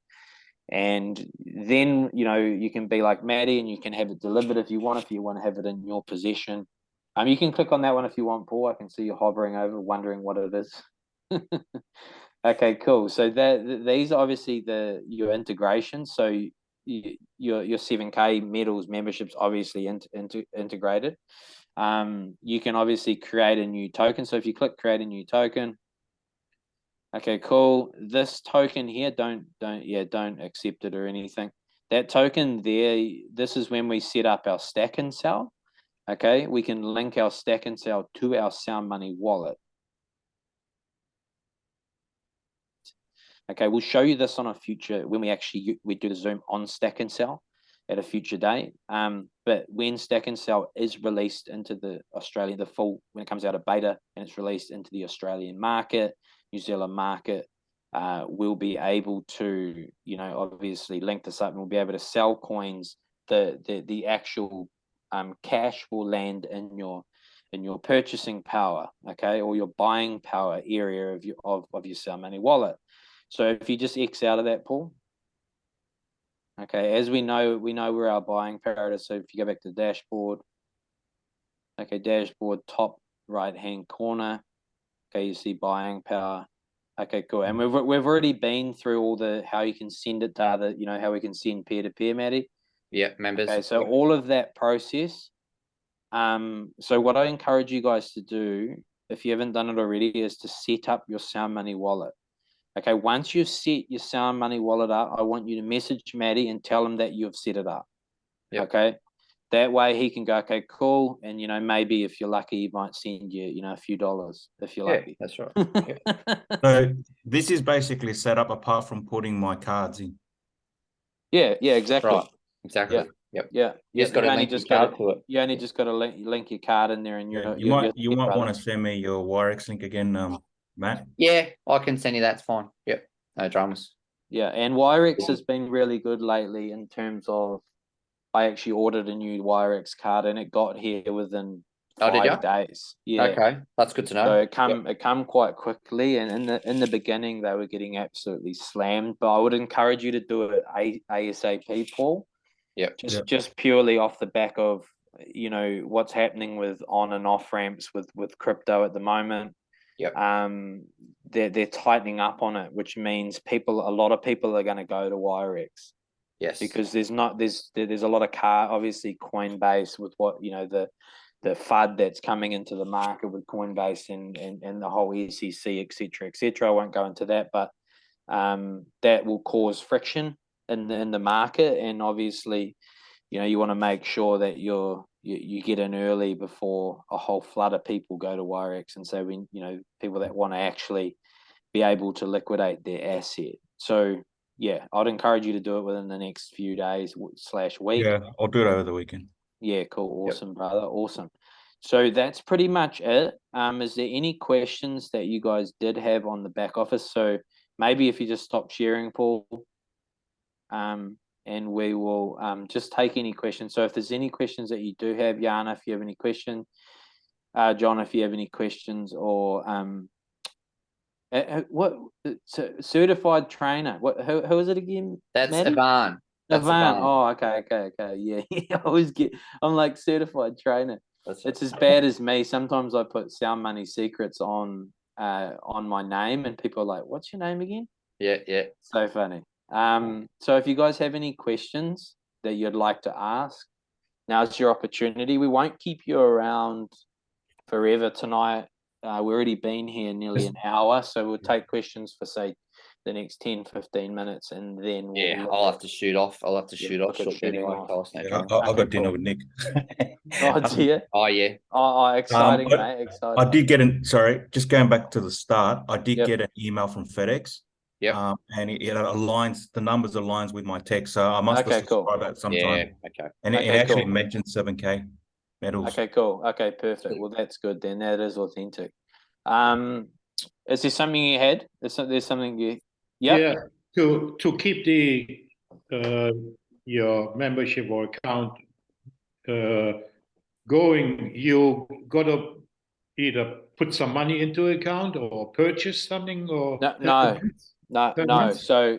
And then, you know, you can be like Maddie and you can have it delivered if you want to have it in your possession. You can click on that one if you want, Paul. I can see you hovering over, wondering what it is. Okay, cool. So these are obviously your integrations. So your 7K medals memberships obviously integrated. You can obviously create a new token. So if you click create a new token, okay, cool. This token here, don't accept it or anything. That token there, this is when we set up our stack and sell. Okay, we can link our stack and sell to our Sound Money wallet. Okay, we'll show you this on a future, when we do the Zoom on stack and sell at a future date. But when stack and sell is released into the Australian, when it comes out of beta and it's released into the Australian market, New Zealand market, we'll be able to, you know, obviously link this up, and we'll be able to sell coins. The actual cash will land in your purchasing power, okay, or your buying power area of your Sound Money wallet. So if you just X out of that, Paul. Okay, as we know where our buying power is. So if you go back to the dashboard, okay, dashboard top right hand corner, okay, you see buying power. Okay, cool. And we've already been through all the how you can send it to other, how we can send peer to peer, Matty. Yeah, members. Okay, so all of that process. So what I encourage you guys to do, if you haven't done it already, is to set up your Sound Money wallet. Okay, once you've set your Sound Money wallet up, I want you to message Maddie and tell him that you've set it up. Yep. Okay, that way he can go, okay, cool, and maybe if you're lucky, he might send you, a few dollars if you're lucky. That's right. So this is basically set up apart from putting my cards in. Yeah, exactly. Right. Exactly. Yeah. Yep. Yeah, You just got to link your card to it. You only just got to link your card in there, and You might want to send me your Wirex link again, Matt. Yeah, I can send you that. It's fine. Yep, no dramas. Yeah, and Wirex has been really good lately in terms of, I actually ordered a new Wirex card and it got here within 5 days. Yeah. Okay, that's good to know. So it come quite quickly, and in the beginning they were getting absolutely slammed. But I would encourage you to do it ASAP, Paul. Yep. Just purely off the back of what's happening with on and off ramps with crypto at the moment. Yep. They're tightening up on it, which means a lot of people are going to go to Wirex. Yes. Because there's a lot of obviously Coinbase with what the FUD that's coming into the market with Coinbase and the whole SEC, etc., etc. I won't go into that, but that will cause friction in the market, and obviously, you want to make sure that you get in early before a whole flood of people go to Wirex, and so people that want to actually be able to liquidate their asset. So yeah, I'd encourage you to do it within the next few days / week. Yeah, I'll do it over the weekend. Yeah, cool. Awesome, brother. Awesome. So that's pretty much it. Is there any questions that you guys did have on the back office? So maybe if you just stop sharing, Paul, and we will just take any questions. So if there's any questions that you do have, Yana, if you have any questions, John, if you have any questions, or what certified trainer? Who is it again? That's Maddie? Ivan. Ivan. Oh, okay. Yeah. I always I'm like certified trainer. That's it's as bad as me. Sometimes I put Sound Money Secrets on my name, and people are like, "What's your name again?" Yeah. So funny. So if you guys have any questions that you'd like to ask, now's your opportunity. We won't keep you around forever tonight. We've already been here nearly an hour, so we'll take questions for, say, the next 10-15 minutes, and then I'll have to shoot off. Shortly anyway. I've got dinner with Nick. Oh dear. Oh yeah. Oh, exciting, mate. Exciting. I did get just going back to the start, I did get an email from FedEx. Yep. And it aligns, the numbers aligns with my text, so I must subscribe at some time. Yeah, okay. And it actually mentioned 7K medals. Okay, cool. Okay, perfect. Well, that's good then. That is authentic. Is there something you had? There's something you... Yep. Yeah, to keep your membership or account going, you got to either put some money into account or purchase something, or no. So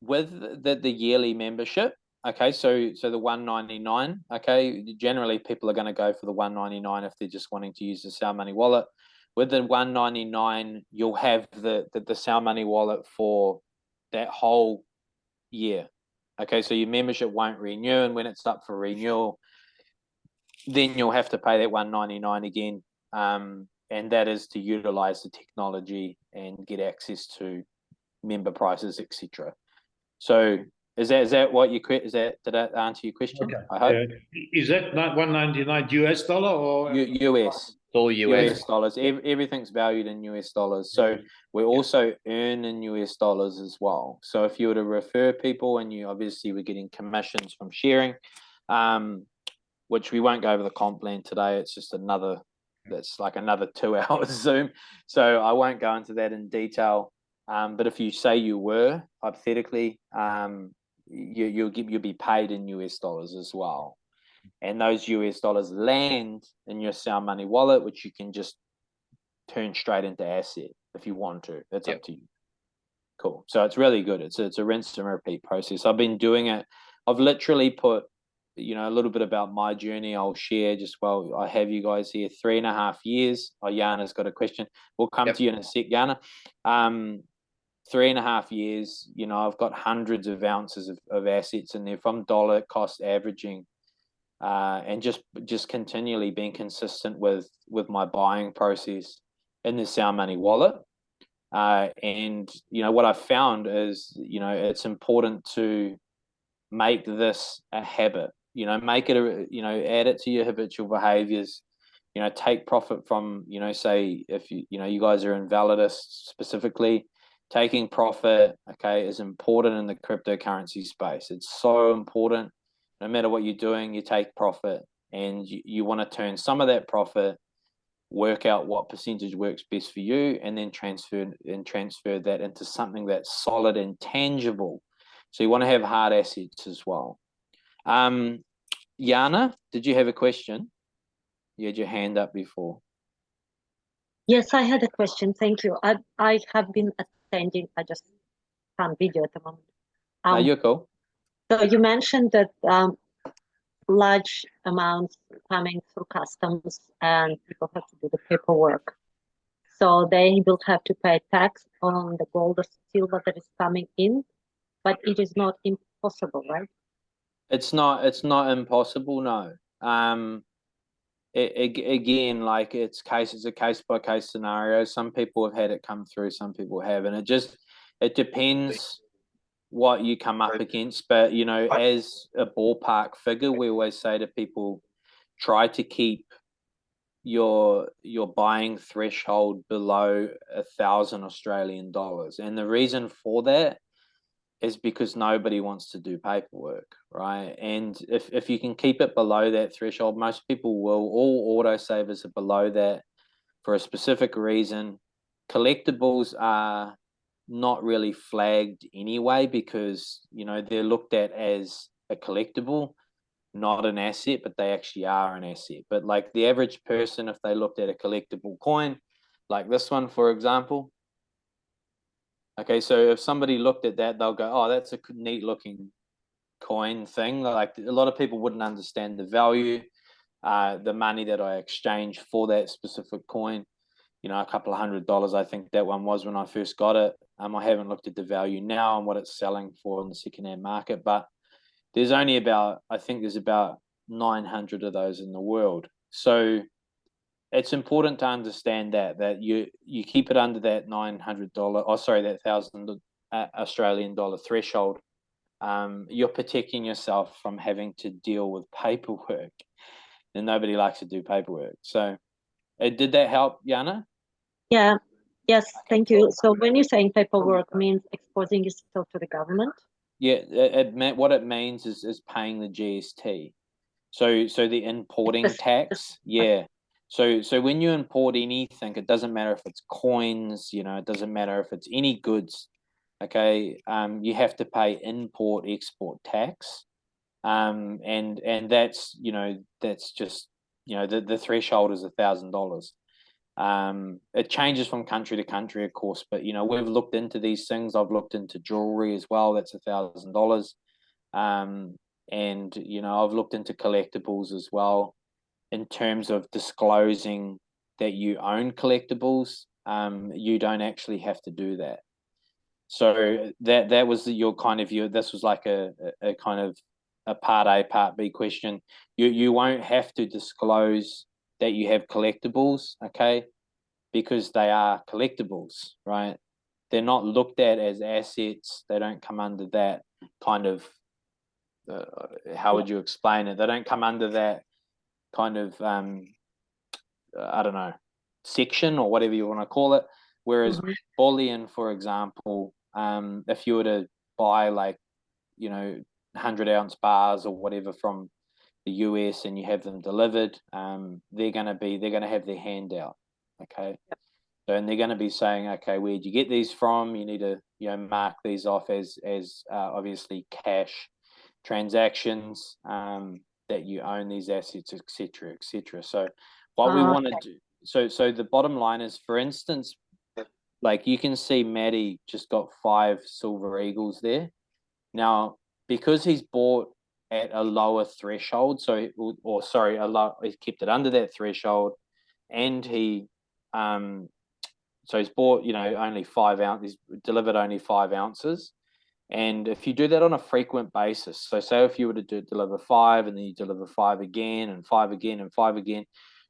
with the yearly membership, okay, so the $199, okay, generally people are going to go for the $199 if they're just wanting to use the Sound Money wallet. With the $199, you'll have the Sound Money wallet for that whole year. Okay, so your membership won't renew, and when it's up for renewal, then you'll have to pay that $199 again. And that is to utilize the technology and get access to member prices, etc. So is that what you did that answer your question? Okay. I hope. Is that not $199 US dollar or US? All US dollars. Everything's valued in US dollars. So we also earn in US dollars as well. So if you were to refer people, and you obviously were getting commissions from sharing, which we won't go over the comp plan today. It's just that's like another 2 hours Zoom. So I won't go into that in detail. But if you say you were, hypothetically, you'll be paid in US dollars as well. And those US dollars land in your Sound Money wallet, which you can just turn straight into asset if you want to. That's up to you. Cool. So it's really good. It's a rinse and repeat process. I've been doing it. I've literally put, you know, a little bit about my journey. I'll share just while I have you guys here. 3.5 years. Oh, Jana's got a question. We'll come to you in a sec, Jana. 3.5 years, you know, I've got hundreds of ounces of assets in there from dollar cost averaging, and just continually being consistent with my buying process in the Sound Money wallet. And, you know, what I've found is, you know, it's important to make this a habit, you know, make it, you know, add it to your habitual behaviors, you know, take profit from, you know, say if you know, you guys are invalidists specifically, taking profit, okay, is important in the cryptocurrency space. It's so important. No matter what you're doing, you take profit, and you want to turn some of that profit, work out what percentage works best for you, and then transfer that into something that's solid and tangible. So you want to have hard assets as well. Jana, did you have a question? You had your hand up before. Yes, I had a question. Thank you. I have been attending. I just can't video at the moment. No, you're cool. So you mentioned that large amounts coming through customs and people have to do the paperwork. So they will have to pay tax on the gold or silver that is coming in, but it is not impossible, right? It's not impossible, no. Again, like it's a case by case scenario. Some people have had it come through, some people haven't. It depends what you come up against. But, you know, as a ballpark figure, we always say to people, try to keep your buying threshold below 1,000 Australian dollars. And the reason for that is because nobody wants to do paperwork, right? And if you can keep it below that threshold, most people will. All autosavers are below that for a specific reason. Collectibles are not really flagged anyway because, you know, they're looked at as a collectible, not an asset, but they actually are an asset. But like the average person, if they looked at a collectible coin, like this one, for example, okay, so if somebody looked at that, they'll go, oh, that's a neat looking coin thing. Like a lot of people wouldn't understand the value, the money that I exchanged for that specific coin. You know, a couple of $100, I think that one was when I first got it. I haven't looked at the value now and what it's selling for in the secondhand market, but there's only about, I think there's about 900 of those in the world. So it's important to understand that you keep it under that $900, oh sorry, that 1,000 Australian dollar threshold. You're protecting yourself from having to deal with paperwork, and nobody likes to do paperwork. So, did that help, Jana? Yeah. Yes. Thank you. So when you're saying paperwork means exposing yourself to the government. Yeah, what it means is paying the GST. So the importing tax. Yeah. So when you import anything, it doesn't matter if it's coins, you know, it doesn't matter if it's any goods. Okay, you have to pay import export tax, and that's, you know, that's just, you know, the threshold is $1,000. It changes from country to country, of course, but, you know, we've looked into these things. I've looked into jewelry as well. That's $1,000. And, you know, I've looked into collectibles as well in terms of disclosing that you own collectibles. You don't actually have to do that. So that was your kind of this was like a kind of a part A, part B question. You won't have to disclose that you have collectibles, okay, because they are collectibles, right? They're not looked at as assets. They don't come under that kind of, how would you explain it? They don't come under that kind of, I don't know, section or whatever you want to call it. Whereas bullion, for example, if you were to buy like, you know, 100-ounce bars or whatever from the US and you have them delivered, they're going to have their hand out, okay? Yep. So, and they're going to be saying, okay, where'd you get these from? You need to, you know, mark these off as obviously cash transactions, that you own these assets, etc., etc. So what we want to do, so the bottom line is, for instance, like you can see Maddie just got 5 silver eagles there. Now, because he's bought at a lower threshold, so he's kept it under that threshold, and he so he's bought, only 5 ounces, he's delivered only 5 ounces. And if you do that on a frequent basis, so say if you were to deliver 5 and then you deliver 5 again and 5 again and 5 again,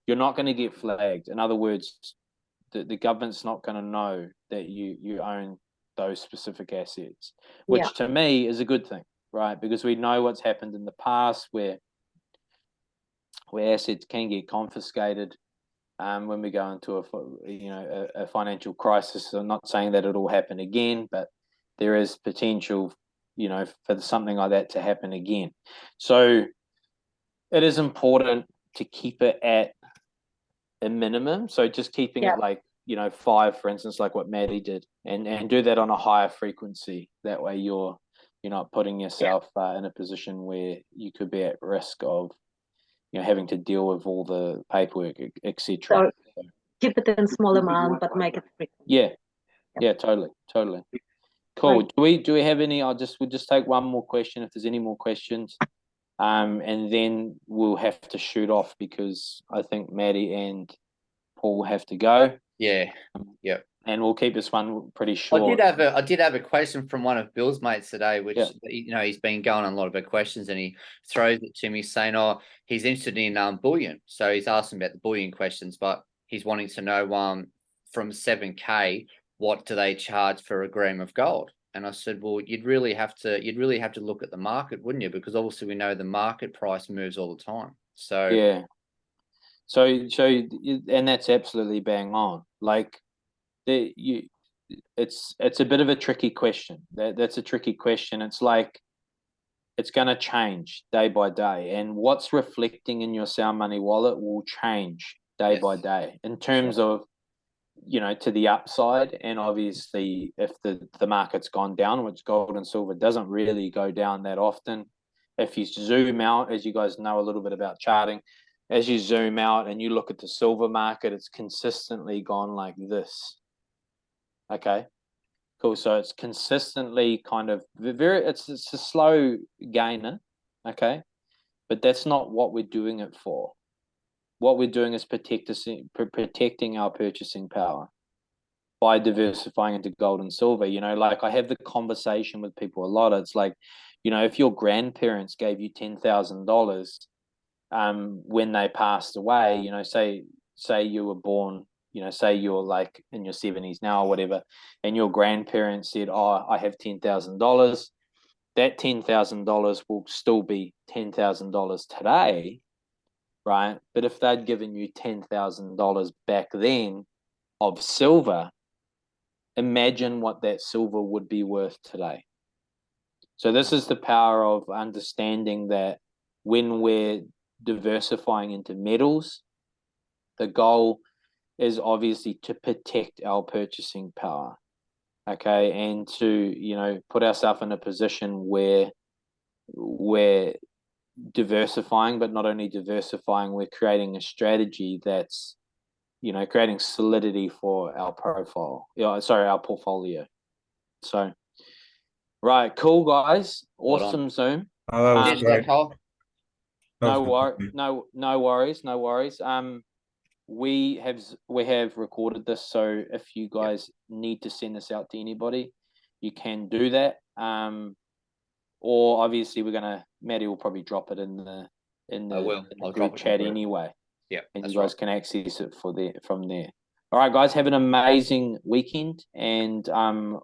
you're not going to get flagged. In other words, the government's not going to know that you own those specific assets, which to me is a good thing, right? Because we know what's happened in the past where assets can get confiscated when we go into a financial crisis. I'm not saying that it'll happen again, but there is potential, for something like that to happen again. So it is important to keep it at a minimum. So just keeping it like, 5, for instance, like what Maddie did, and do that on a higher frequency. That way you're not putting yourself in a position where you could be at risk of, having to deal with all the paperwork, etc. So keep it in small amount, but make it frequent. Yeah, totally. Cool. Right. Do we have any? We'll just take one more question if there's any more questions, and then we'll have to shoot off because I think Maddie and Paul will have to go. Yeah. Yep. And we'll keep this one pretty short. I did have a question from one of Bill's mates today, which he's been going on a lot of the questions, and he throws it to me saying, "Oh, he's interested in bullion." So he's asking about the bullion questions, but he's wanting to know from 7K, what do they charge for a gram of gold? And I said, well, you'd really have to look at the market, wouldn't you? Because obviously we know the market price moves all the time. So yeah. So and that's absolutely bang on. Like it's a bit of a tricky question. That's a tricky question. It's like it's going to change day by day, and what's reflecting in your sound money wallet will change day by day in terms of to the upside. And obviously if the market's gone down, which gold and silver doesn't really go down that often, if you zoom out, as you guys know a little bit about charting, as you zoom out and you look at the silver market, it's consistently gone like this. Okay, cool. So it's consistently kind of it's a slow gainer. Okay, but that's not what we're doing it for. What we're doing is protecting our purchasing power by diversifying into gold and silver. Like I have the conversation with people a lot. It's like, if your grandparents gave you $10,000 when they passed away, say you were born, say you're like in your 70s now or whatever, and your grandparents said, oh, I have $10,000. That $10,000 will still be $10,000 today, right? But if they'd given you $10,000 back then of silver, imagine what that silver would be worth today. So this is the power of understanding that when we're diversifying into metals, the goal is obviously to protect our purchasing power, okay, and to put ourselves in a position where we're diversifying, but not only diversifying, we're creating a strategy that's creating solidity for our profile. Our portfolio. So, right, cool guys, awesome Zoom. Oh, that was great. No worries. We have recorded this, so if you guys need to send this out to anybody, you can do that. Or obviously Maddie will probably drop it in the group chat anyway. Yeah, and you guys can access it from there. All right, guys, have an amazing weekend, and